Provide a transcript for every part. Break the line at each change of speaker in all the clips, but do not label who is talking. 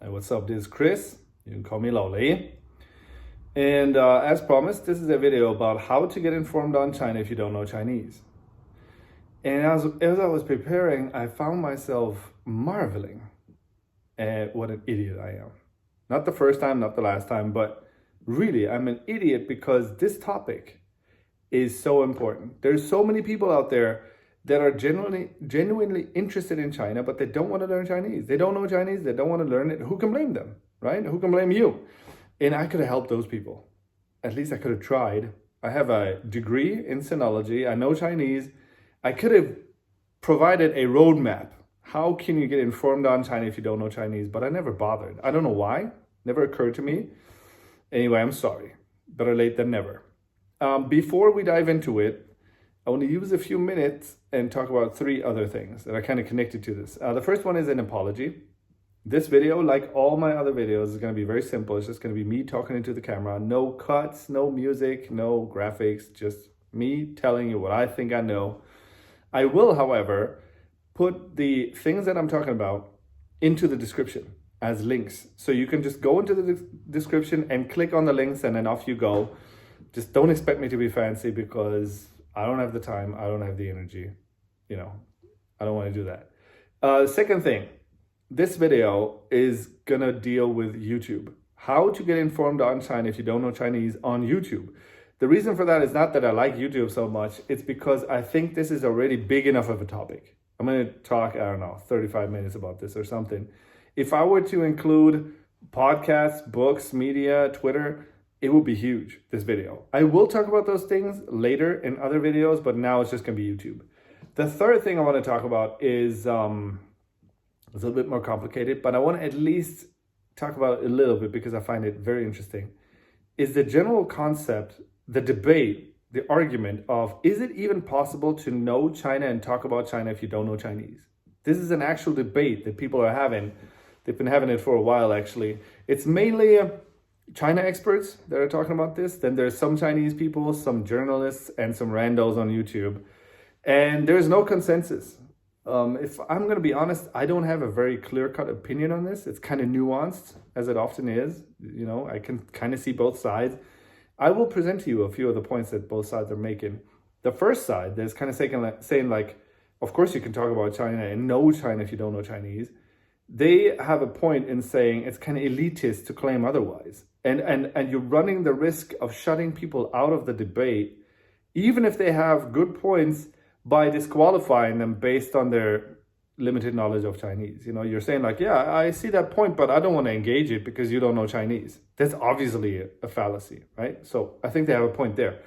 Hey, what's up? This is Chris. You can call me Loli. And as promised, this is a video about how to get informed on China if you don't know Chinese. And as I was preparing, I found myself marveling at what an idiot I am. Not the first time, not the last time, but really, I'm an idiot because this topic is so important. There's so many people out there that are genuinely interested in China, but they don't want to learn Chinese. They don't know Chinese, they don't want to learn it. Who can blame them, right? Who can blame you? And I could have helped those people. At least I could have tried. I have a degree in sinology. I know Chinese. I could have provided a roadmap. How can you get informed on China if you don't know Chinese? But I never bothered. I don't know why. Never occurred to me. Anyway, I'm sorry. Better late than never. Before we dive into it, I want to use a few minutes and talk about three other things that are kind of connected to this. The first one is an apology. This video, like all my other videos, is going to be very simple. It's just going to be me talking into the camera. No cuts, no music, no graphics, just me telling you what I think I know. I will, however, put the things that I'm talking about into the description as links. So you can just go into the description and click on the links and then off you go. Just don't expect me to be fancy because I don't have the time. I don't have the energy. I don't want to do that. Second thing, this video is going to deal with YouTube. How to get informed on China if you don't know Chinese on YouTube. The reason for that is not that I like YouTube so much. It's because I think this is already big enough of a topic. I'm going to talk, 35 minutes about this or something. If I were to include podcasts, books, media, Twitter, it would be huge, this video. I will talk about those things later in other videos, but now it's just going to be YouTube. The third thing I want to talk about is a little bit more complicated, but I want to at least talk about it a little bit because I find it very interesting, is the general concept, the debate, the argument of, is it even possible to know China and talk about China if you don't know Chinese? This is an actual debate that people are having. They've been having it for a while, actually. It's mainly China experts that are talking about this. Then there's some Chinese people, some journalists, and some randos on YouTube. And there's no consensus. If I'm going to be honest, I don't have a very clear-cut opinion on this. It's kind of nuanced, as it often is. I can kind of see both sides. I will present to you a few of the points that both sides are making. The first side that's kind of saying like, of course you can talk about China and know China if you don't know Chinese. They have a point in saying it's kind of elitist to claim otherwise. And you're running the risk of shutting people out of the debate, even if they have good points, by disqualifying them based on their limited knowledge of Chinese. You're saying like, yeah, I see that point, but I don't want to engage it because you don't know Chinese. That's obviously a fallacy, right? So I think they have a point there.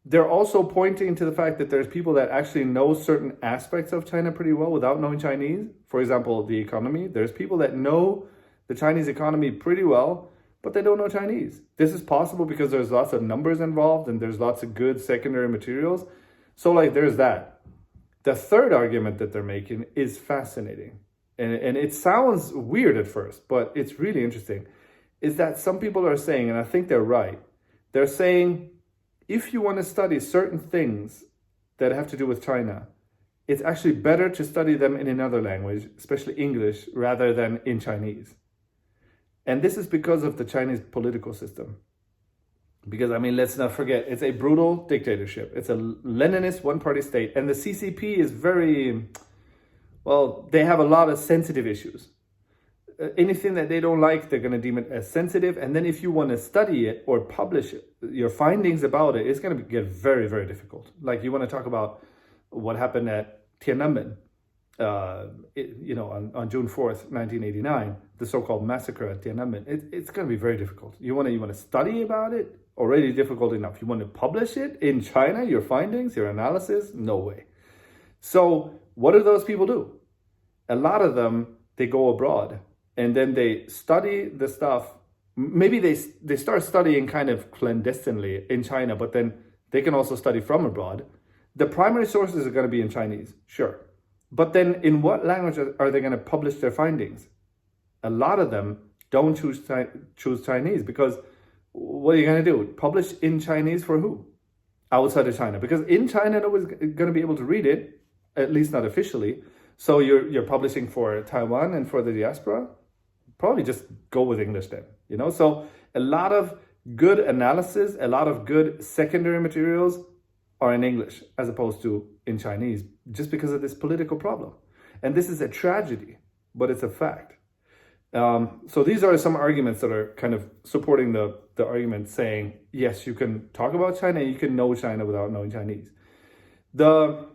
They're also pointing to the fact that there's people that actually know certain aspects of China pretty well without knowing Chinese. For example, the economy. There's people that know the Chinese economy pretty well, but they don't know Chinese. This is possible because there's lots of numbers involved and there's lots of good secondary materials. So there's that. The third argument that they're making is fascinating. And it sounds weird at first, but it's really interesting. Is that some people are saying, and I think they're right, they're saying, if you want to study certain things that have to do with China, it's actually better to study them in another language, especially English, rather than in Chinese. And this is because of the Chinese political system. Because, let's not forget, it's a brutal dictatorship. It's a Leninist one-party state. And the CCP is they have a lot of sensitive issues. Anything that they don't like, they're going to deem it as sensitive. And then if you want to study it or publish your findings about it, it's going to get very, very difficult. Like you want to talk about what happened at Tiananmen, on June 4th, 1989, the so-called massacre at Tiananmen. It's going to be very difficult. You want to study about it? Already difficult enough. You want to publish it in China, your findings, your analysis? No way. So what do those people do? A lot of them, they go abroad and then they study the stuff. Maybe they start studying kind of clandestinely in China, but then they can also study from abroad. The primary sources are going to be in Chinese, sure. But then in what language are they going to publish their findings? A lot of them don't choose Chinese because what are you going to do? Publish in Chinese for who? Outside of China. Because in China, nobody's going to be able to read it, at least not officially. So you're publishing for Taiwan and for the diaspora? probably just go with English then, you know? So a lot of good analysis, a lot of good secondary materials are in English as opposed to in Chinese, just because of this political problem. And this is a tragedy, but it's a fact. So these are some arguments that are kind of supporting the argument saying, yes, you can talk about China, you can know China without knowing Chinese. The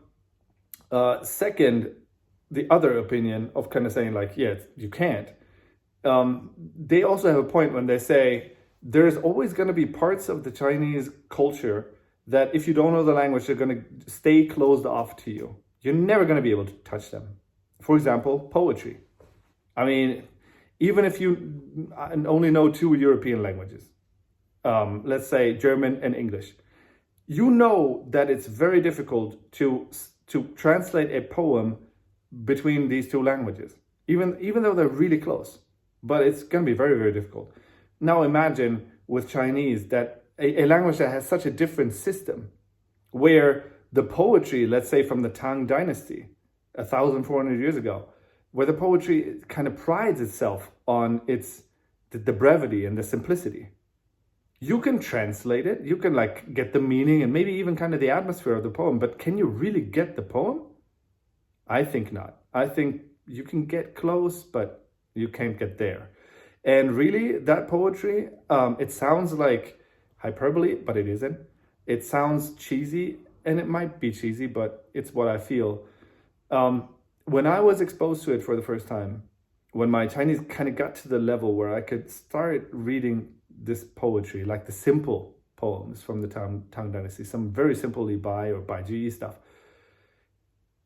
the other opinion of kind of saying like, yeah, you can't. They also have a point when they say there's always going to be parts of the Chinese culture that if you don't know the language, they're going to stay closed off to you. You're never going to be able to touch them. For example, poetry. I mean, even if you only know 2 European languages, let's say German and English, you know that it's very difficult to translate a poem between these 2 languages, even though they're really close. But it's going to be very, very difficult. Now imagine with Chinese that a language that has such a different system, where the poetry, let's say from the Tang Dynasty, 1,400 years ago, where the poetry kind of prides itself on the brevity and the simplicity. You can translate it, you can like get the meaning and maybe even kind of the atmosphere of the poem, but can you really get the poem? I think not. I think you can get close, but you can't get there. And really, that poetry, it sounds like hyperbole, but it isn't. It sounds cheesy, and it might be cheesy, but it's what I feel. When I was exposed to it for the first time, when my Chinese kind of got to the level where I could start reading this poetry, like the simple poems from the Tang Dynasty, some very simple Li Bai or Bai Ji stuff,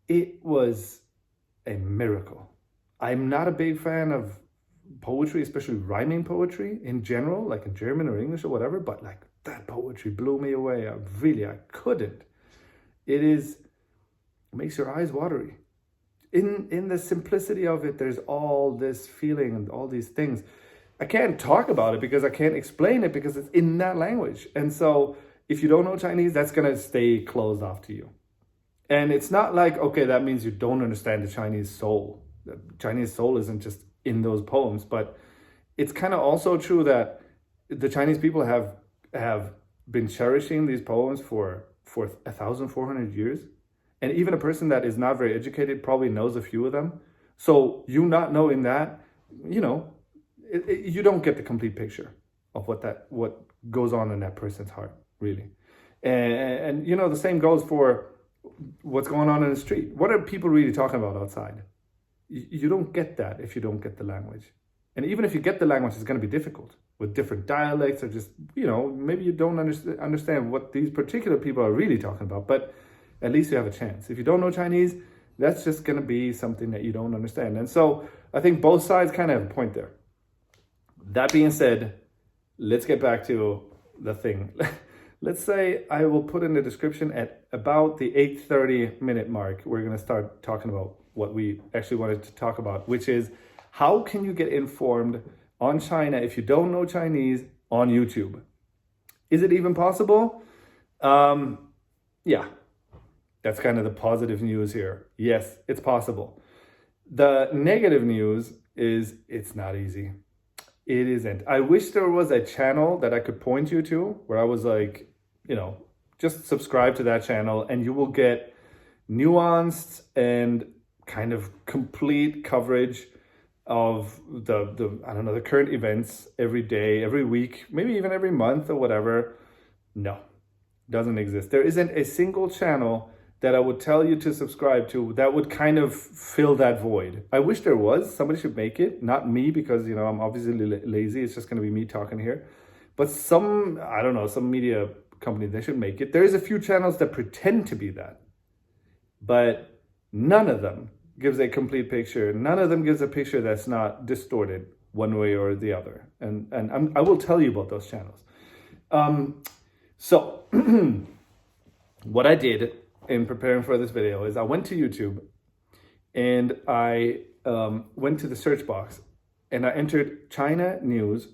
it was a miracle. I'm not a big fan of poetry, especially rhyming poetry in general, like in German or English or whatever, but like that poetry blew me away. I couldn't. It makes your eyes watery. In the simplicity of it, there's all this feeling and all these things. I can't talk about it because I can't explain it because it's in that language. And so if you don't know Chinese, that's going to stay closed off to you. And it's not like, okay, that means you don't understand the Chinese soul. The Chinese soul isn't just in those poems, but it's kind of also true that the Chinese people have been cherishing these poems for 1,400 years. And even a person that is not very educated probably knows a few of them. So you not knowing that, you know, you don't get the complete picture of what goes on in that person's heart, really. And you know, the same goes for what's going on in the street. What are people really talking about outside? You don't get that if you don't get the language. And even if you get the language, it's going to be difficult with different dialects or just, you know, maybe you don't understand what these particular people are really talking about, but at least you have a chance. If you don't know Chinese, that's just going to be something that you don't understand. And so I think both sides kind of have a point there. That being said, let's get back to the thing. Let's say I will put in the description at about the 8:30 minute mark, we're going to start talking about what we actually wanted to talk about, which is how can you get informed on China if you don't know Chinese on YouTube? Is it even possible? Yeah, that's kind of the positive news here. Yes, it's possible. The negative news is it's not easy. It isn't. I wish there was a channel that I could point you to where I was like, you know, just subscribe to that channel and you will get nuanced and kind of complete coverage of the current events every day, every week, maybe even every month or whatever. No, doesn't exist. There isn't a single channel that I would tell you to subscribe to that would kind of fill that void. I wish there was. Somebody should make it. Not me, because, you know, I'm obviously lazy. It's just going to be me talking here. But some media company, they should make it. There's a few channels that pretend to be that. But none of them gives a complete picture. None of them gives a picture that's not distorted one way or the other. And I will tell you about those channels. So what I did in preparing for this video is I went to YouTube and I went to the search box and I entered China news,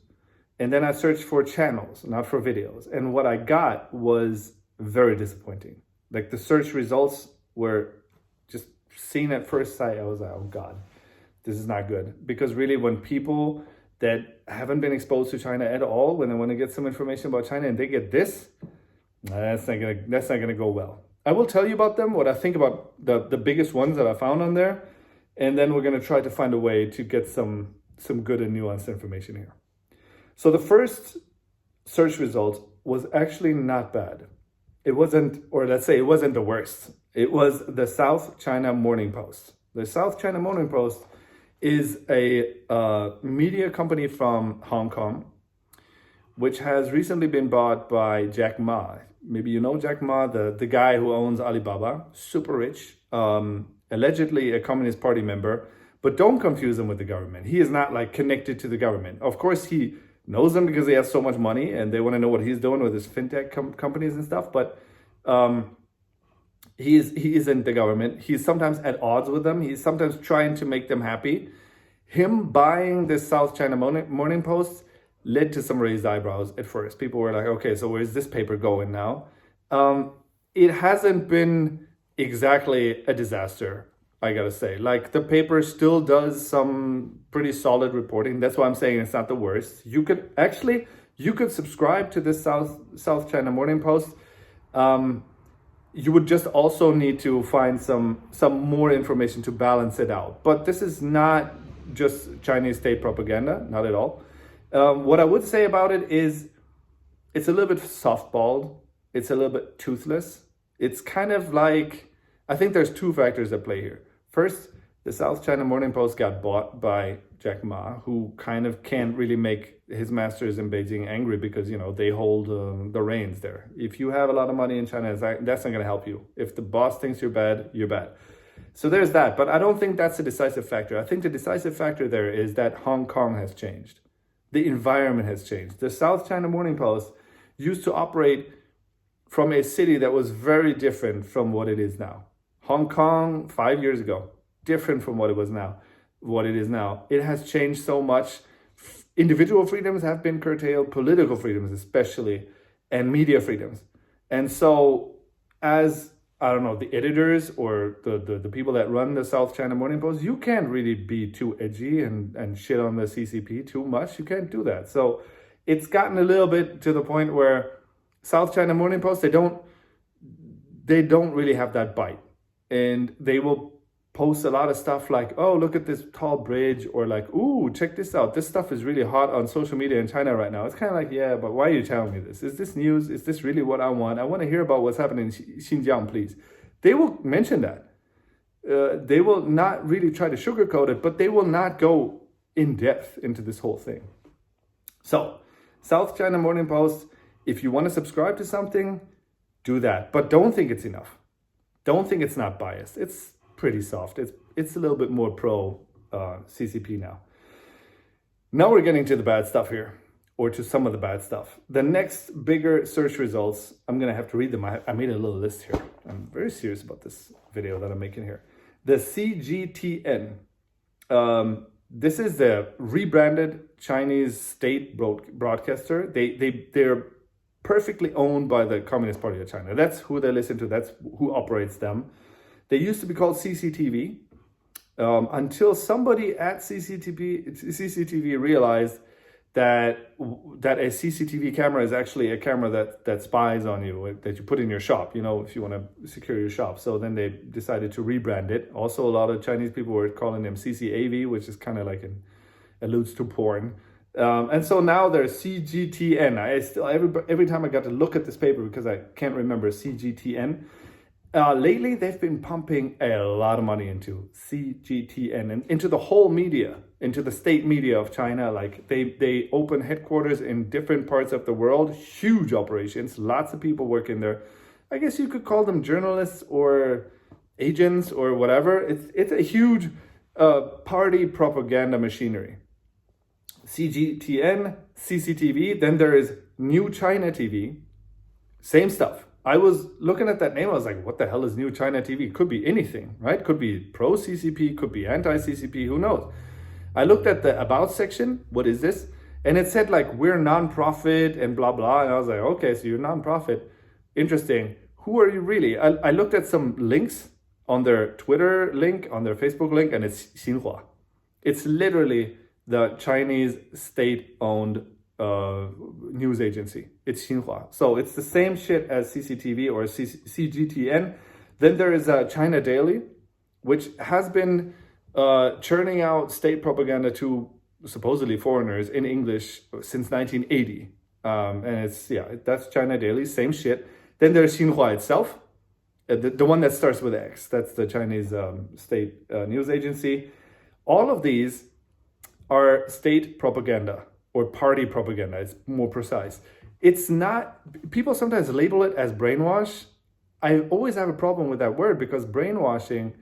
and then I searched for channels, not for videos. And what I got was very disappointing. Like the search results were just seen at first sight. I was like, oh God, This is not good, because really when people that haven't been exposed to China at all, when they want to get some information about China and they get this, that's not gonna go well. I will tell you about them, what I think about the biggest ones that I found on there, and then we're gonna try to find a way to get some good and nuanced information here. So the first search result was actually not bad. It wasn't, or let's say it wasn't the worst. It was the South China Morning Post. The South China Morning Post is a media company from Hong Kong, which has recently been bought by Jack Ma. Maybe you know Jack Ma, the guy who owns Alibaba, super rich, allegedly a Communist Party member, but don't confuse him with the government. He is not like connected to the government. Of course, he knows them because he has so much money and they want to know what he's doing with his fintech companies and stuff, but he isn't the government. He's sometimes at odds with them. He's sometimes trying to make them happy. Him buying this South China Morning Post led to some raised eyebrows at first. People were like, okay, so where's this paper going now? It hasn't been exactly a disaster, I gotta say. Like, the paper still does some pretty solid reporting. That's why I'm saying it's not the worst. You could subscribe to this South China Morning Post. You would just also need to find some more information to balance it out. But this is not just Chinese state propaganda, not at all. What I would say about it is it's a little bit softballed. It's a little bit toothless. It's kind of like, I think there's two factors at play here. First, the South China Morning Post got bought by Jack Ma, who kind of can't really make his masters in Beijing angry because, you know, they hold the reins there. If you have a lot of money in China, that's not going to help you. If the boss thinks you're bad, you're bad. So there's that. But I don't think that's a decisive factor. I think the decisive factor there is that Hong Kong has changed. The environment has changed. The South China Morning Post used to operate from a city that was very different from what it is now. Hong Kong 5 years ago, different from what it is now. It has changed so much. Individual freedoms have been curtailed, political freedoms especially, and media freedoms. And so as, I don't know, the editors or the people that run the South China Morning Post, you can't really be too edgy and shit on the CCP too much. You can't do that. So it's gotten a little bit to the point where South China Morning Post, they don't really have that bite. And they will post a lot of stuff like, oh, look at this tall bridge, or like, ooh, check this out. This stuff is really hot on social media in China right now. It's kind of like, yeah, but why are you telling me this? Is this news? Is this really what I want? I want to hear about what's happening in Xinjiang, please. They will mention that. They will not really try to sugarcoat it, but they will not go in depth into this whole thing. So, South China Morning Post, if you want to subscribe to something, do that. But don't think it's enough. Don't think it's not biased. It's pretty soft. It's a little bit more pro CCP now. Now we're getting to the bad stuff here, or to some of the bad stuff. The next bigger search results, I'm going to have to read them. I made a little list here. I'm very serious about this video that I'm making here. The CGTN. This is the rebranded Chinese state broadcaster. They're perfectly owned by the Communist Party of China. That's who they listen to. That's who operates them. They used to be called CCTV until somebody at CCTV realized that a CCTV camera is actually a camera that spies on you, that you put in your shop, you know, if you want to secure your shop. So then they decided to rebrand it. Also, a lot of Chinese people were calling them CCAV, which is kind of like alludes to porn. And so now there's CGTN. I still, every time I got to look at this paper, because I can't remember CGTN. Lately, they've been pumping a lot of money into CGTN and into the whole media, into the state media of China. Like they open headquarters in different parts of the world, huge operations, lots of people working there. I guess you could call them journalists or agents or whatever. It's a huge party propaganda machinery. CGTN, CCTV, then there is New China TV, same stuff. I was looking at that name, I was like, what the hell is New China TV? Could be anything, right? Could be pro-CCP, could be anti-CCP, who knows? I looked at the About section, what is this? And it said like, we're non-profit and blah, blah. And I was like, okay, so you're non-profit. Interesting. Who are you really? I looked at some links on their Twitter link, on their Facebook link, and it's Xinhua. It's literally the Chinese state-owned news agency. It's Xinhua. So it's the same shit as CCTV or CGTN. Then there is China Daily, which has been churning out state propaganda to supposedly foreigners in English since 1980. And it's, that's China Daily, same shit. Then there's Xinhua itself, the one that starts with X. That's the Chinese state news agency. All of these are state propaganda or party propaganda. It's more precise. It's not, people sometimes label it as brainwash. I always have a problem with that word because brainwashing,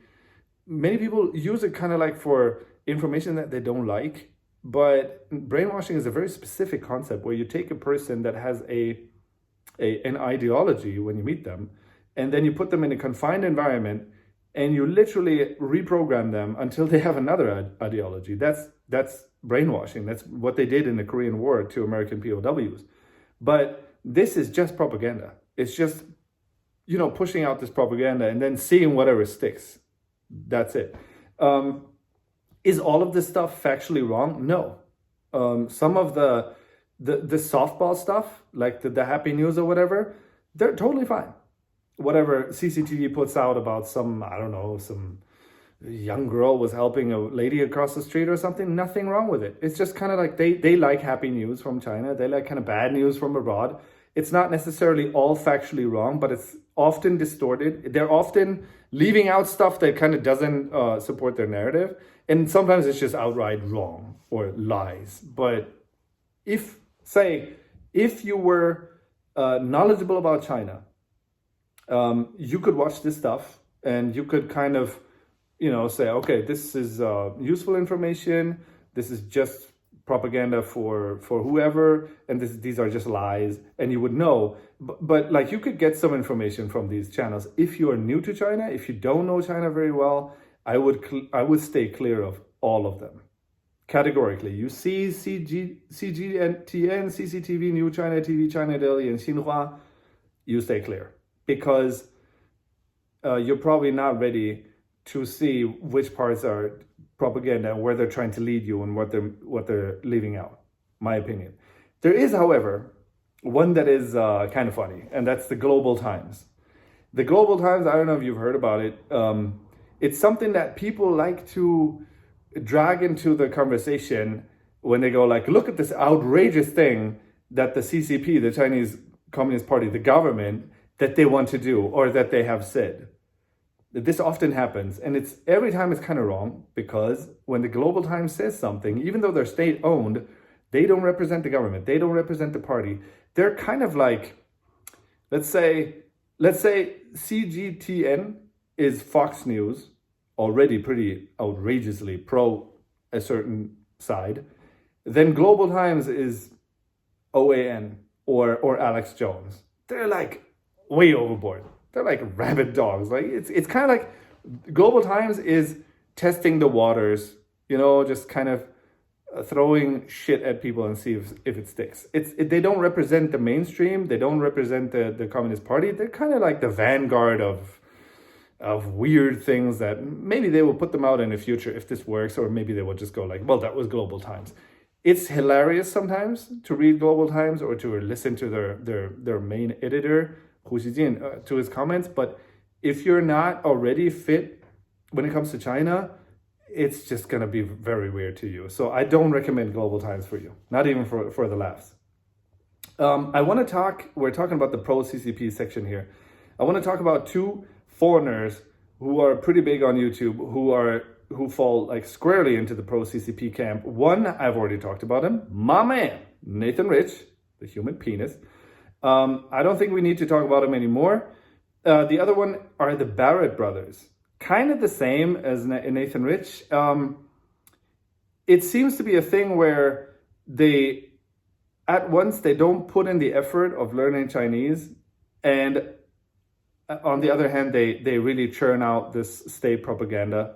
many people use it kind of like for information that they don't like. But brainwashing is a very specific concept where you take a person that has an ideology when you meet them, and then you put them in a confined environment and you literally reprogram them until they have another ideology. That's brainwashing. That's what they did in the Korean War to American POWs. But this is just propaganda. It's just, pushing out this propaganda and then seeing whatever sticks. That's it. Is all of this stuff factually wrong? No. Some of the softball stuff, like the happy news or whatever, they're totally fine. Whatever CCTV puts out about some young girl was helping a lady across the street or something, nothing wrong with it. It's just kind of like they like happy news from China. They like kind of bad news from abroad. It's not necessarily all factually wrong, but it's often distorted. They're often leaving out stuff that kind of doesn't support their narrative. And sometimes it's just outright wrong or lies. But if you were knowledgeable about China, you could watch this stuff and you could kind of, say, okay, this is useful information. This is just propaganda for whoever, and these are just lies, and you would know. But like, you could get some information from these channels. If you are new to China, if you don't know China very well, I would stay clear of all of them. Categorically, you see CGTN, CCTV, New China TV, China Daily, and Xinhua, you stay clear. Because you're probably not ready to see which parts are propaganda and where they're trying to lead you and what they're leaving out, my opinion. There is, however, one that is kind of funny, and that's the Global Times. The Global Times, I don't know if you've heard about it. It's something that people like to drag into the conversation when they go like, look at this outrageous thing that the CCP, the Chinese Communist Party, the government, that they want to do or that they have said. This often happens, and every time it's kind of wrong, because when the Global Times says something, even though they're state-owned, they don't represent the government, they don't represent the party. They're kind of like, let's say CGTN is Fox News, already pretty outrageously pro a certain side. Then Global Times is OAN or Alex Jones. They're like way overboard. They're like rabid dogs. Like it's kind of like Global Times is testing the waters, just kind of throwing shit at people and see if it sticks. They don't represent the mainstream. They don't represent the Communist Party. They're kind of like the vanguard of weird things that maybe they will put them out in the future if this works, or maybe they will just go like, well, that was Global Times. It's hilarious sometimes to read Global Times or to listen to their main editor, Hu Xijin, to his comments. But if you're not already fit when it comes to China, it's just going to be very weird to you. So I don't recommend Global Times for you, not even for the laughs. We're talking about the pro-CCP section here. I want to talk about two foreigners who are pretty big on YouTube, who fall like squarely into the pro-CCP camp. One, I've already talked about him, my man, Nathan Rich, the human penis. I don't think we need to talk about him anymore. The other one are the Barrett brothers. Kind of the same as Nathan Rich. It seems to be a thing where they don't put in the effort of learning Chinese, and on the other hand, they really churn out this state propaganda.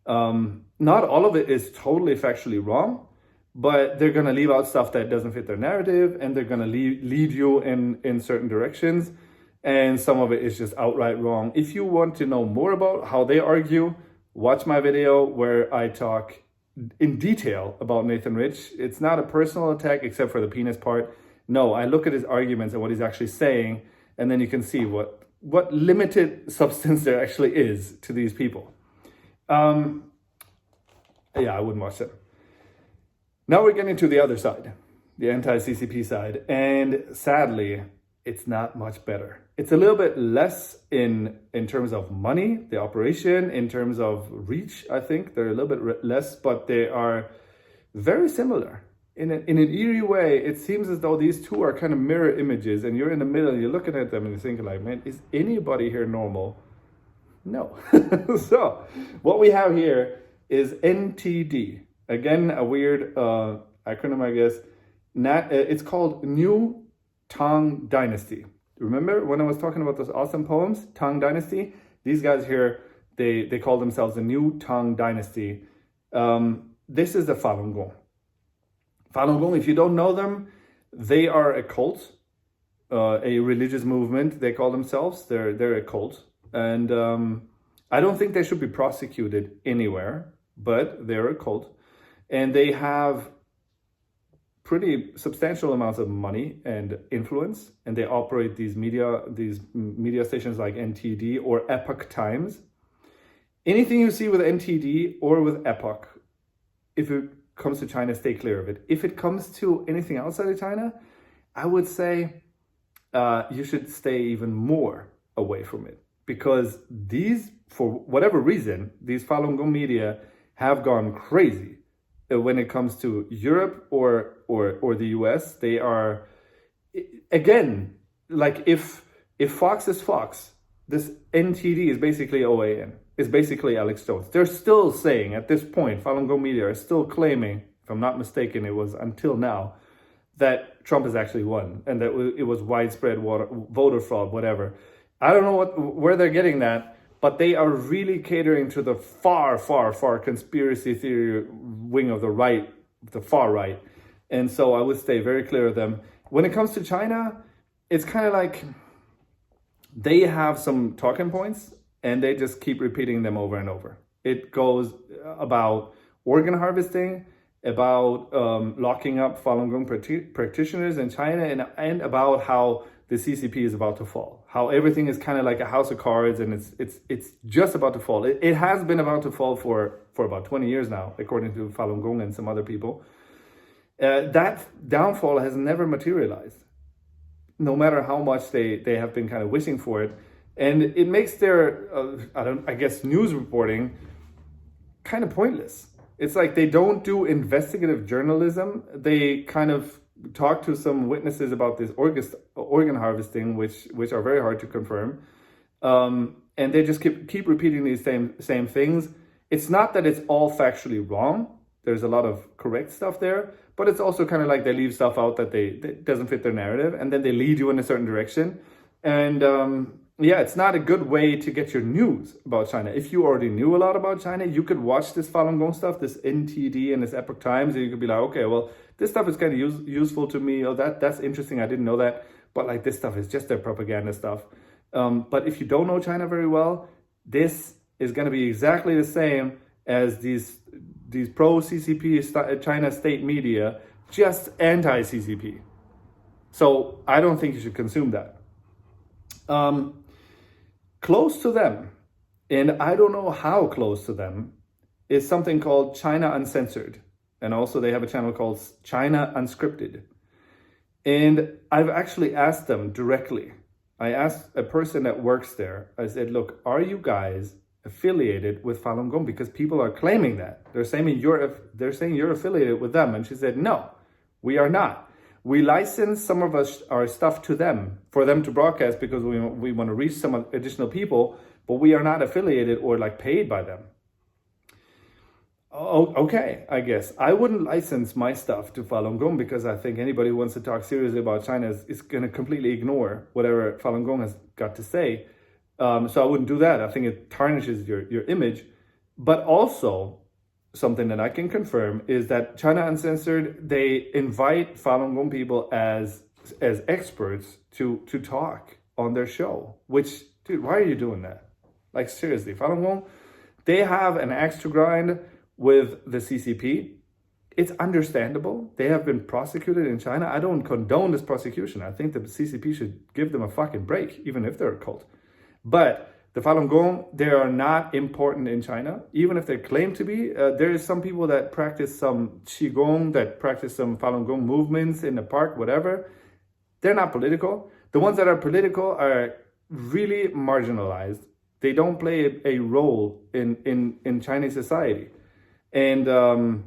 Not all of it is totally factually wrong, but they're going to leave out stuff that doesn't fit their narrative, and they're going to lead you in certain directions. And some of it is just outright wrong. If you want to know more about how they argue, watch my video where I talk in detail about Nathan Rich. It's not a personal attack except for the penis part. No, I look at his arguments and what he's actually saying, and then you can see what limited substance there actually is to these people. Yeah, I wouldn't watch them. Now we're getting to the other side, the anti-CCP side, and sadly, it's not much better. It's a little bit less in terms of money, the operation, in terms of reach, I think. They're a little bit less, but they are very similar. In an eerie way, it seems as though these two are kind of mirror images, and you're in the middle, and you're looking at them, and you're thinking like, man, is anybody here normal? No. So, what we have here is NTD. Again, a weird acronym, I guess. It's called New Tang Dynasty. Remember when I was talking about those awesome poems, Tang Dynasty? These guys here, they call themselves the New Tang Dynasty. This is the Falun Gong. Falun Gong, if you don't know them, they are a cult, a religious movement. They call themselves. They're a cult, and I don't think they should be prosecuted anywhere. But they're a cult, and they have pretty substantial amounts of money and influence, and they operate these media stations like NTD or Epoch Times. Anything you see with NTD or with Epoch, if it comes to China, stay clear of it. If it comes to anything outside of China, I would say you should stay even more away from it, because these, for whatever reason, these Falun Gong media have gone crazy. When it comes to Europe or the US, they are, again, like if Fox is Fox, this NTD is basically OAN. It's basically Alex Jones. They're still saying at this point, Falun Gong media are still claiming, if I'm not mistaken, it was until now, that Trump has actually won and that it was widespread voter fraud, whatever. I don't know where they're getting that, but they are really catering to the far, far, far conspiracy theory wing of the far right. And so I would stay very clear of them. When it comes to China, it's kind of like they have some talking points and they just keep repeating them over and over. It goes about organ harvesting, about locking up Falun Gong practitioners in China, and about how the CCP is about to fall. How everything is kind of like a house of cards, and it's just about to fall. It has been about to fall for about 20 years now, according to Falun Gong and some other people. That downfall has never materialized, no matter how much they have been kind of wishing for it. And it makes their, I guess, news reporting kind of pointless. It's like they don't do investigative journalism. They kind of talk to some witnesses about this organ harvesting, which are very hard to confirm. And they just keep repeating these same things. It's not that it's all factually wrong. There's a lot of correct stuff there, but it's also kind of like they leave stuff out that doesn't fit their narrative, and then they lead you in a certain direction. And yeah, it's not a good way to get your news about China. If you already knew a lot about China, you could watch this Falun Gong stuff, this NTD and this Epoch Times, and you could be like, okay, well, this stuff is kind of useful to me. Oh, that's interesting. I didn't know that. But like this stuff is just their propaganda stuff. But if you don't know China very well, this is going to be exactly the same as these pro-CCP China state media, just anti-CCP. So I don't think you should consume that. Close to them, and I don't know how close to them, is something called China Uncensored. And also they have a channel called China Unscripted. And I've actually asked them directly. I asked a person that works there, I said, look, are you guys affiliated with Falun Gong? Because people are claiming that. They're saying you're affiliated with them. And she said, no, we are not. We license some of our stuff to them for them to broadcast because we want to reach some additional people, but we are not affiliated or like paid by them. Oh, okay, I guess. I wouldn't license my stuff to Falun Gong because I think anybody who wants to talk seriously about China is going to completely ignore whatever Falun Gong has got to say. So I wouldn't do that. I think it tarnishes your image. But also, something that I can confirm is that China Uncensored, they invite Falun Gong people as experts to talk on their show. Which, dude, why are you doing that? Like, seriously, Falun Gong, they have an axe to grind with the CCP. It's understandable. They have been prosecuted in China. I don't condone this prosecution. I think the CCP should give them a fucking break, even if they're a cult. But the Falun Gong, they are not important in China, even if they claim to be. There is some people that practice some Qigong, that practice some Falun Gong movements in the park, whatever. They're not political. The ones that are political are really marginalized. They don't play a role in Chinese society. And the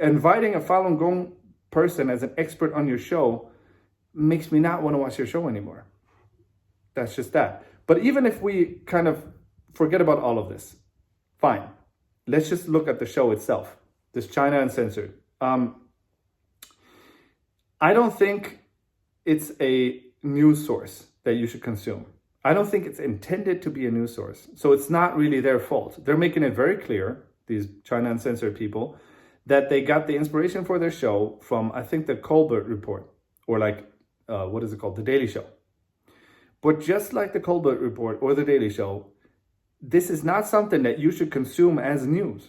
inviting a Falun Gong person as an expert on your show makes me not want to watch your show anymore. That's just that. But even if we kind of forget about all of this, fine. Let's just look at the show itself, this China Uncensored. I don't think it's a news source that you should consume. I don't think it's intended to be a news source. So it's not really their fault. They're making it very clear, these China Uncensored people, that they got the inspiration for their show from, I think, the Colbert Report, or what is it called? The Daily Show. But just like the Colbert Report or the Daily Show, this is not something that you should consume as news.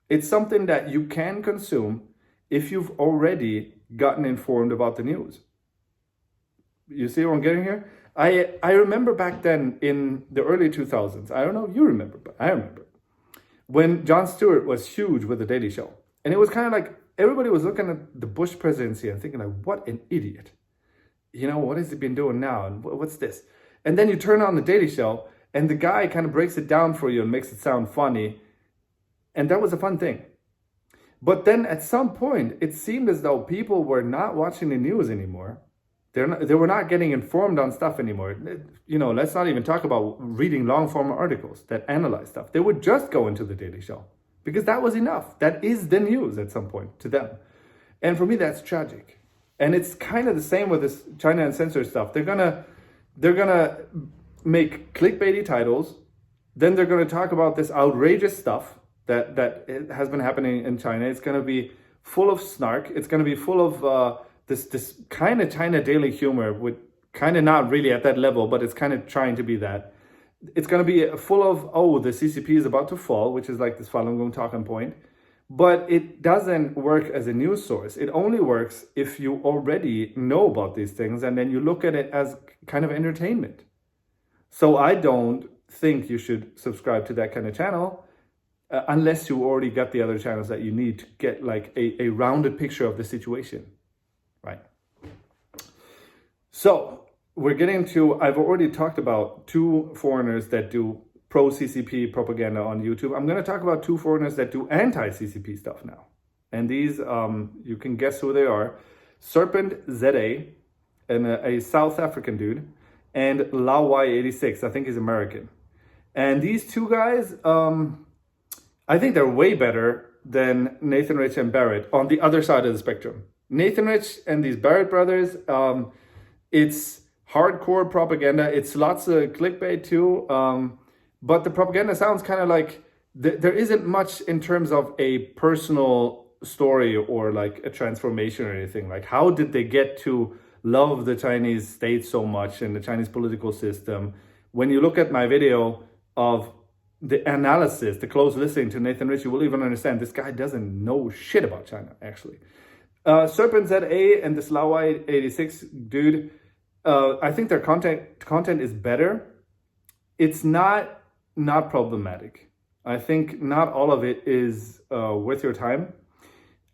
It's something that you can consume if you've already gotten informed about the news. You see what I'm getting here? I remember back then in the early 2000s, I don't know if you remember, but I remember, when Jon Stewart was huge with the Daily Show. And it was kind of like, everybody was looking at the Bush presidency and thinking like, what an idiot. You know, what has he been doing now? And what's this? And then you turn on the Daily Show and the guy kind of breaks it down for you and makes it sound funny. And that was a fun thing. But then at some point, it seemed as though people were not watching the news anymore. They were not getting informed on stuff anymore. You know, let's not even talk about reading long form articles that analyze stuff. They would just go into the Daily Show because that was enough. That is the news at some point to them. And for me, that's tragic. And it's kind of the same with this China Uncensored stuff. They're gonna make clickbaity titles. Then they're gonna talk about this outrageous stuff that has been happening in China. It's gonna be full of snark. It's gonna be full of this kind of China daily humor, with kind of not really at that level, but it's kind of trying to be that. It's gonna be full of, oh, the CCP is about to fall, which is like this Falun Gong talking point. But it doesn't work as a news source. It only works if you already know about these things and then you look at it as kind of entertainment. So I don't think you should subscribe to that kind of channel unless you already got the other channels that you need to get like a rounded picture of the situation, right? So we're getting to, I've already talked about two foreigners that do pro-CCP propaganda on YouTube. I'm going to talk about two foreigners that do anti-CCP stuff now. And these, you can guess who they are. Serpent ZA, and a South African dude, and Lau Y86, I think he's American. And these two guys, I think they're way better than Nathan Rich and Barrett on the other side of the spectrum. Nathan Rich and these Barrett brothers, it's hardcore propaganda. It's lots of clickbait too. But the propaganda sounds kind of like there isn't much in terms of a personal story or like a transformation or anything. Like, how did they get to love the Chinese state so much and the Chinese political system? When you look at my video of the analysis, the close listening to Nathan Rich, you will even understand this guy doesn't know shit about China, actually. Serpent ZA and this Lau Y86 dude, I think their content is better. It's not problematic. I think not all of it is worth your time.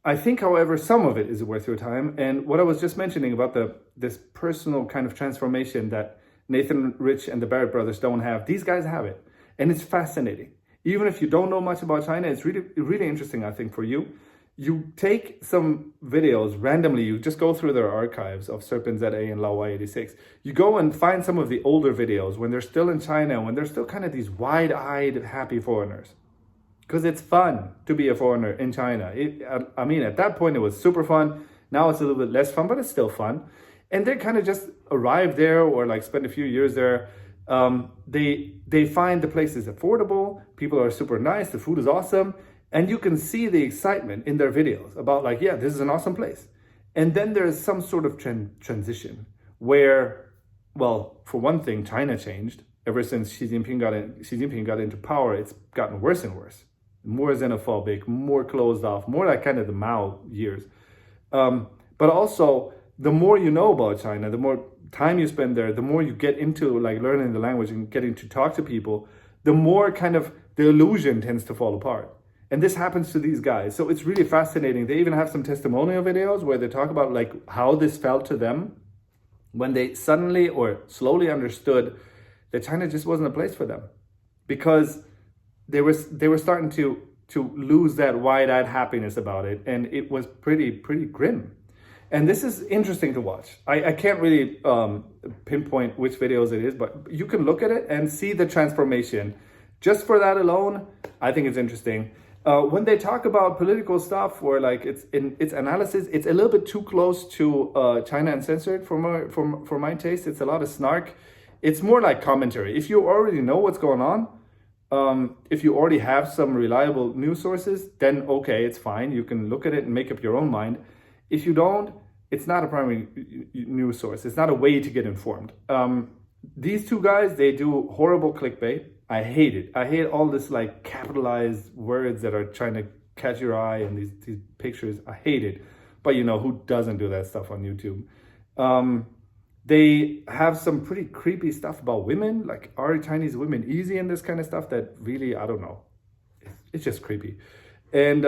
I think, however, some of it is worth your time. And what I was just mentioning about this personal kind of transformation that Nathan Rich and the Barrett brothers don't have, these guys have it. And it's fascinating. Even if you don't know much about China, it's really, really interesting, I think, for you. You take some videos randomly, you just go through their archives of Serpent ZA and Lau Y86. You go and find some of the older videos when they're still in China, when they're still kind of these wide-eyed, happy foreigners. Because it's fun to be a foreigner in China. I mean, at that point, it was super fun. Now it's a little bit less fun, but it's still fun. And they kind of just arrive there or like spend a few years there. They find the place is affordable. People are super nice. The food is awesome. And you can see the excitement in their videos about like, yeah, this is an awesome place. And then there's some sort of transition where, well, for one thing, China changed ever since Xi Jinping got into power, it's gotten worse and worse. More xenophobic, more closed off, more like kind of the Mao years. But also, the more you know about China, the more time you spend there, the more you get into like learning the language and getting to talk to people, the more kind of the illusion tends to fall apart. And this happens to these guys. So it's really fascinating. They even have some testimonial videos where they talk about like how this felt to them when they suddenly or slowly understood that China just wasn't a place for them, because they were starting to lose that wide-eyed happiness about it, and it was pretty grim. And this is interesting to watch. I can't really pinpoint which videos it is, but you can look at it and see the transformation. Just for that alone, I think it's interesting. When they talk about political stuff, or like it's in its analysis, it's a little bit too close to China Uncensored for my taste. It's a lot of snark. It's more like commentary. If you already know what's going on, if you already have some reliable news sources, then okay, it's fine. You can look at it and make up your own mind. If you don't, it's not a primary news source. It's not a way to get informed. These two guys, they do horrible clickbait. I hate it. I hate all this like capitalized words that are trying to catch your eye and these pictures. I hate it. But you know, who doesn't do that stuff on YouTube? They have some pretty creepy stuff about women, like are Chinese women easy and this kind of stuff that really, I don't know. It's just creepy. And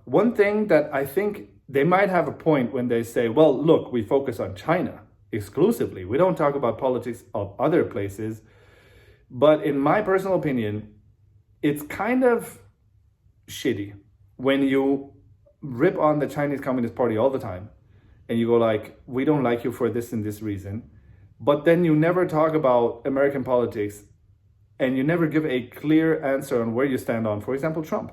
one thing that I think they might have a point when they say, well, look, we focus on China exclusively. We don't talk about politics of other places. But in my personal opinion, it's kind of shitty when you rip on the Chinese Communist Party all the time and you go like, we don't like you for this and this reason. But then you never talk about American politics and you never give a clear answer on where you stand on, for example, Trump.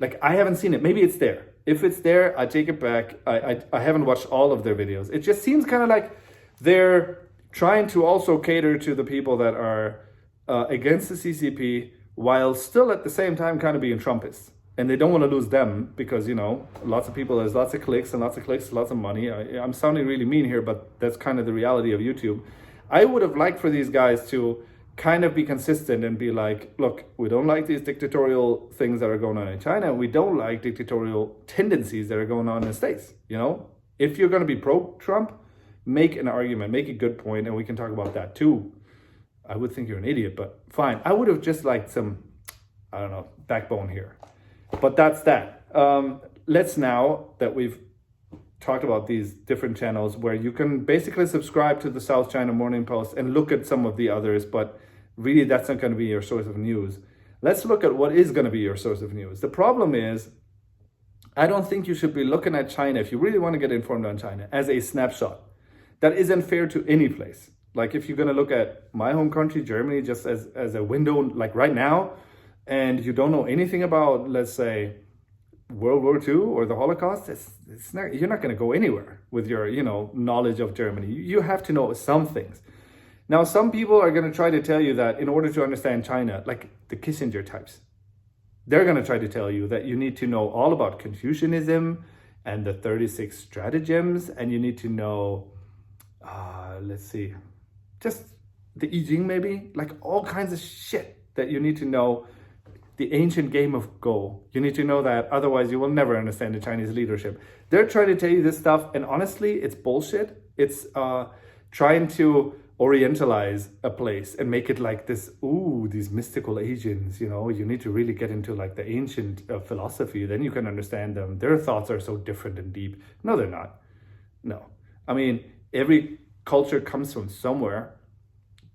Like, I haven't seen it. Maybe it's there. If it's there, I take it back. I haven't watched all of their videos. It just seems kind of like they're trying to also cater to the people that are against the CCP while still at the same time kind of being Trumpists. And they don't want to lose them because, you know, lots of people, there's lots of clicks, lots of money. I'm sounding really mean here, but that's kind of the reality of YouTube. I would have liked for these guys to kind of be consistent and be like, look, we don't like these dictatorial things that are going on in China. We don't like dictatorial tendencies that are going on in the States. You know, if you're going to be pro-Trump, make an argument, make a good point, and we can talk about that too. I would think you're an idiot, but fine. I would have just liked some, I don't know, backbone here. But that's that. Let's now that we've talked about these different channels where you can basically subscribe to the South China Morning Post and look at some of the others, but really that's not going to be your source of news. Let's look at what is going to be your source of news. The problem is, I don't think you should be looking at China, if you really want to get informed on China, as a snapshot. That isn't fair to any place. Like if you're going to look at my home country, Germany, just as a window, like right now, and you don't know anything about, let's say, World War II or the Holocaust, you're not going to go anywhere with your, knowledge of Germany. You have to know some things. Now, some people are going to try to tell you that in order to understand China, like the Kissinger types, they're going to try to tell you that you need to know all about Confucianism and the 36 stratagems, and you need to know, just the I Ching maybe, like all kinds of shit that you need to know. The ancient game of Go. You need to know that, otherwise you will never understand the Chinese leadership. They're trying to tell you this stuff, and honestly, it's bullshit. It's trying to orientalize a place and make it like this, these mystical Asians, you need to really get into like the ancient philosophy, then you can understand them. Their thoughts are so different and deep. No, they're not. No. I mean, every culture comes from somewhere.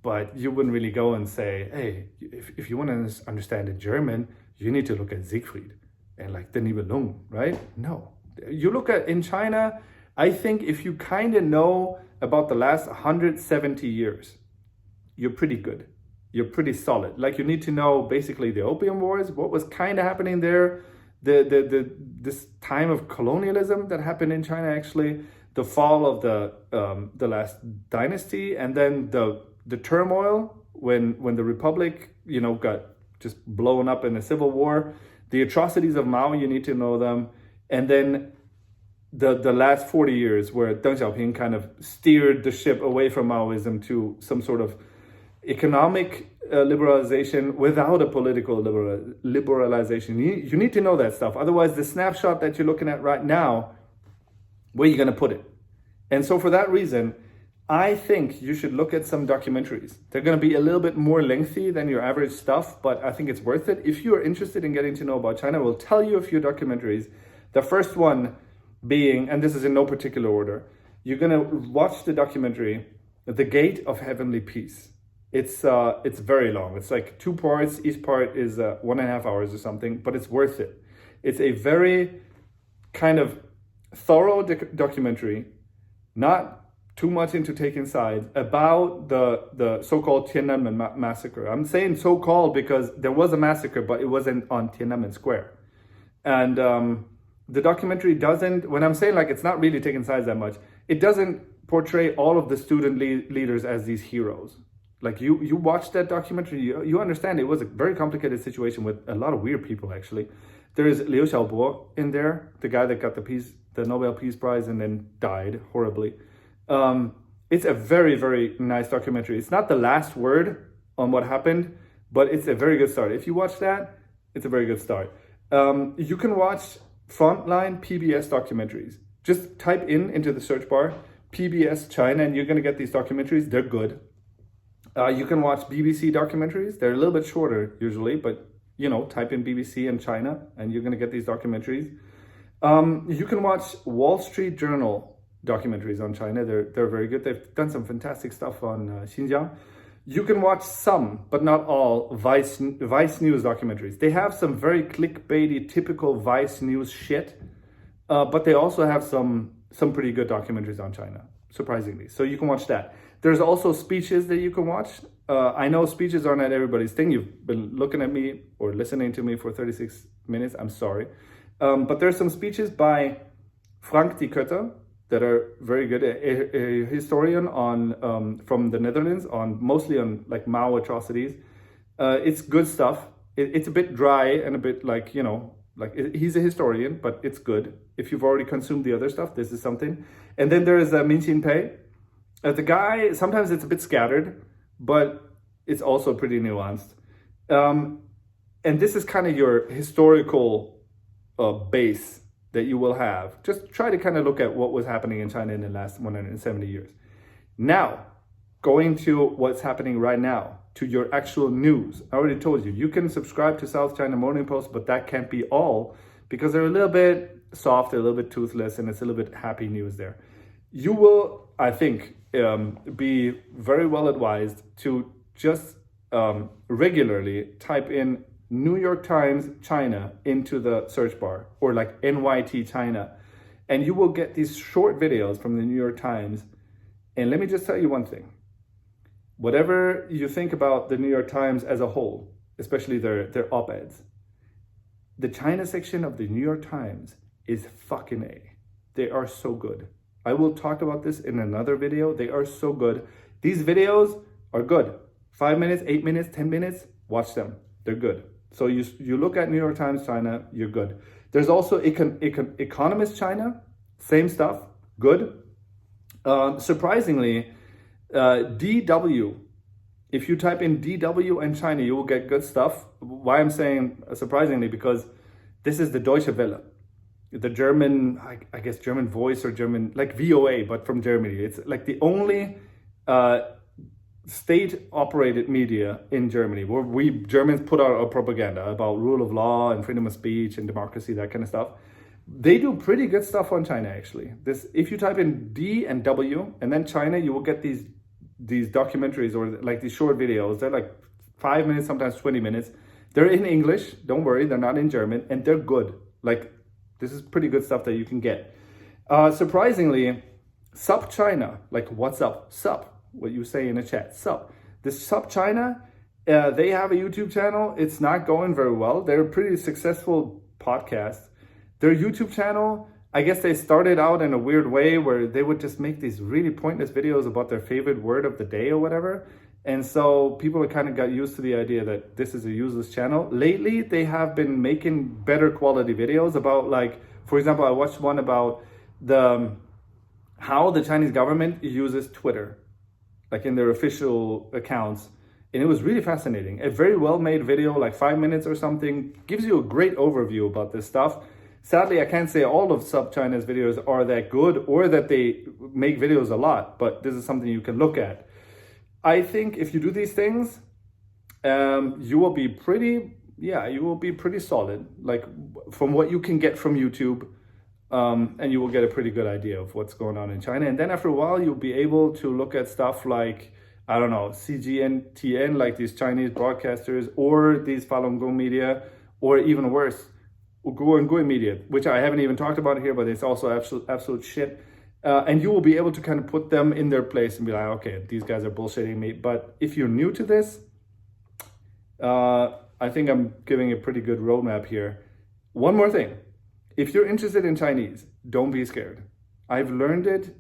But you wouldn't really go and say, hey, if you want to understand the German, you need to look at Siegfried and like the Nibelung, right? No. You look at in China, I think if you kind of know about the last 170 years, you're pretty good. You're pretty solid. Like you need to know basically the Opium Wars, what was kind of happening there, this time of colonialism that happened in China actually, the fall of the last dynasty, and then the turmoil when the Republic, got just blown up in a civil war, the atrocities of Mao, you need to know them. And then the last 40 years where Deng Xiaoping kind of steered the ship away from Maoism to some sort of, economic liberalization without a political liberalization. You need to know that stuff. Otherwise, the snapshot that you're looking at right now, where are you going to put it? And so for that reason, I think you should look at some documentaries. They're going to be a little bit more lengthy than your average stuff, but I think it's worth it. If you are interested in getting to know about China, I will tell you a few documentaries. The first one being, and this is in no particular order, you're going to watch the documentary, The Gate of Heavenly Peace. It's very long. It's like 2 parts. Each part is 1.5 hours or something, but it's worth it. It's a very kind of thorough documentary, not too much into taking sides, about the so-called Tiananmen massacre. I'm saying so-called because there was a massacre, but it wasn't on Tiananmen Square. And the documentary doesn't, when I'm saying like it's not really taking sides that much, it doesn't portray all of the student leaders as these heroes. Like you watch that documentary, you understand it was a very complicated situation with a lot of weird people actually. There is Liu Xiaobo in there, the guy that got the Nobel Peace Prize and then died horribly. It's a very, very nice documentary. It's not the last word on what happened, but it's a very good start. If you watch that, it's a very good start. You can watch Frontline Pbs Documentaries. Just type into the search bar PBS China and you're going to get these documentaries. They're good. You can watch BBC documentaries. They're a little bit shorter usually, but type in BBC and China and you're going to get these documentaries. You can watch Wall Street Journal documentaries on China. They're very good. They've done some fantastic stuff on Xinjiang. You can watch some, but not all, Vice News documentaries. They have some very clickbaity, typical Vice News shit, but they also have some pretty good documentaries on China, surprisingly. So you can watch that. There's also speeches that you can watch. I know speeches are not everybody's thing. You've been looking at me or listening to me for 36 minutes. I'm sorry. But there's some speeches by Frank de Kutter that are very good. A historian from the Netherlands, mostly on like Mao atrocities. It's good stuff. It's a bit dry and a bit like, he's a historian, but it's good. If you've already consumed the other stuff, this is something. And then there is Min Chin Pei. The guy, sometimes it's a bit scattered, but it's also pretty nuanced. And this is kind of your historical base that you will have. Just try to kind of look at what was happening in China in the last 170 years. Now, going to what's happening right now, to your actual news. I already told you, you can subscribe to South China Morning Post, but that can't be all because they're a little bit soft, they're a little bit toothless, and it's a little bit happy news there. You will, I think, be very well advised to just regularly type in New York Times China into the search bar, or like NYT China, and you will get these short videos from the New York Times. And let me just tell you one thing. Whatever you think about the New York Times as a whole, especially their op-eds, the China section of the New York Times is fucking A. They are so good. I will talk about this in another video. They are so good. These videos are good. 5 minutes, 8 minutes, 10 minutes, watch them. They're good. So you look at New York Times China, you're good. There's also Economist China, same stuff, good. Surprisingly, DW, if you type in DW and China, you will get good stuff. Why I'm saying surprisingly, because this is the Deutsche Welle, the German, I guess German Voice or German, like VOA, but from Germany. It's like the only state-operated media in Germany where we Germans put out our propaganda about rule of law and freedom of speech and democracy, that kind of stuff. They do pretty good stuff on China, actually. If you type in D and W and then China, you will get these documentaries or like these short videos. They're like 5 minutes, sometimes 20 minutes. They're in English, don't worry, they're not in German, and they're good. Like, this is pretty good stuff that you can get. Surprisingly, Sup China, like what's up, Sup, what you say in the chat, Sup. This Sup China, they have a YouTube channel. It's not going very well. They're a pretty successful podcast. Their YouTube channel, I guess they started out in a weird way where they would just make these really pointless videos about their favorite word of the day or whatever. And so people kind of got used to the idea that this is a useless channel. Lately, they have been making better quality videos about, like, for example, I watched one about how the Chinese government uses Twitter, like in their official accounts. And it was really fascinating. A very well-made video, like 5 minutes or something, gives you a great overview about this stuff. Sadly, I can't say all of SupChina's videos are that good or that they make videos a lot, but this is something you can look at. I think if you do these things, you will be pretty solid, like from what you can get from YouTube, and you will get a pretty good idea of what's going on in China. And then after a while, you'll be able to look at stuff like, I don't know, CGNTN, like these Chinese broadcasters, or these Falun Gong media, or even worse, Uyghur and Gui media, which I haven't even talked about here, but it's also absolute shit. And you will be able to kind of put them in their place and be like, okay, these guys are bullshitting me. But if you're new to this, I think I'm giving a pretty good roadmap here. One more thing. If you're interested in Chinese, don't be scared. I've learned it.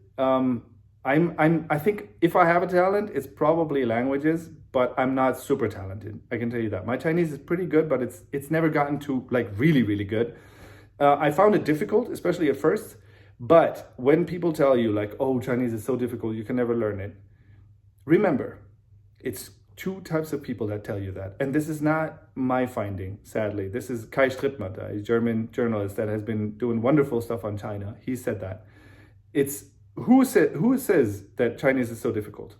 I think if I have a talent, it's probably languages, but I'm not super talented. I can tell you that. My Chinese is pretty good, but it's never gotten to like really, really good. I found it difficult, especially at first. But when people tell you like, oh, Chinese is so difficult, you can never learn it. Remember, it's two types of people that tell you that. And this is not my finding, sadly. This is Kai Strittmatter, a German journalist that has been doing wonderful stuff on China. He said that. It's who says that Chinese is so difficult?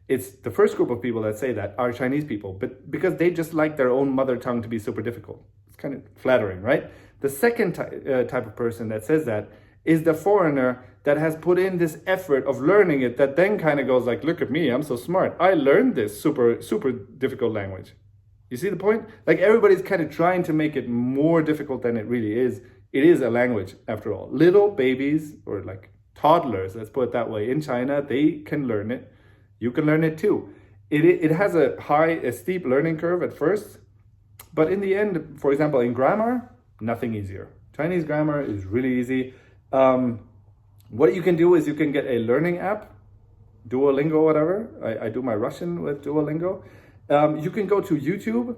It's the first group of people that say that are Chinese people, but because they just like their own mother tongue to be super difficult. It's kind of flattering, right? The second type of person that says that is the foreigner that has put in this effort of learning it, that then kind of goes like, look at me, I'm so smart. I learned this super, super difficult language. You see the point? Like everybody's kind of trying to make it more difficult than it really is. It is a language after all. Little babies or like toddlers, let's put it that way, in China, they can learn it. You can learn it too. It has a steep learning curve at first, but in the end, for example, in grammar, nothing easier. Chinese grammar is really easy. What you can do is you can get a learning app, Duolingo, whatever. I do my Russian with Duolingo. You can go to YouTube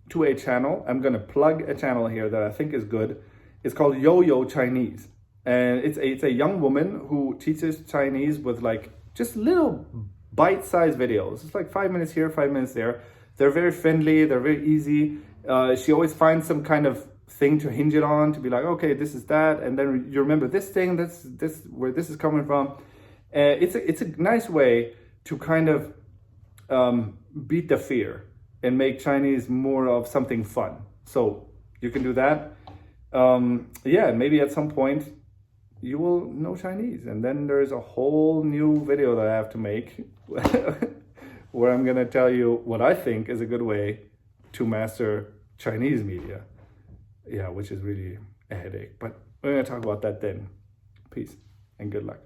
to a channel. I'm going to plug a channel here that I think is good. It's called Yo-Yo Chinese. And it's a young woman who teaches Chinese with like just little bite-sized videos. It's like 5 minutes here, 5 minutes there. They're very friendly. They're very easy. She always finds some kind of thing to hinge it on, to be like, okay, this is that, and then you remember this thing, this where this is coming from. It's a nice way to kind of beat the fear and make Chinese more of something fun. So you can do that. Yeah, maybe at some point you will know Chinese, and then there's a whole new video that I have to make where I'm gonna tell you what I think is a good way to master Chinese media. Yeah, which is really a headache, but we're gonna talk about that then. Peace and good luck.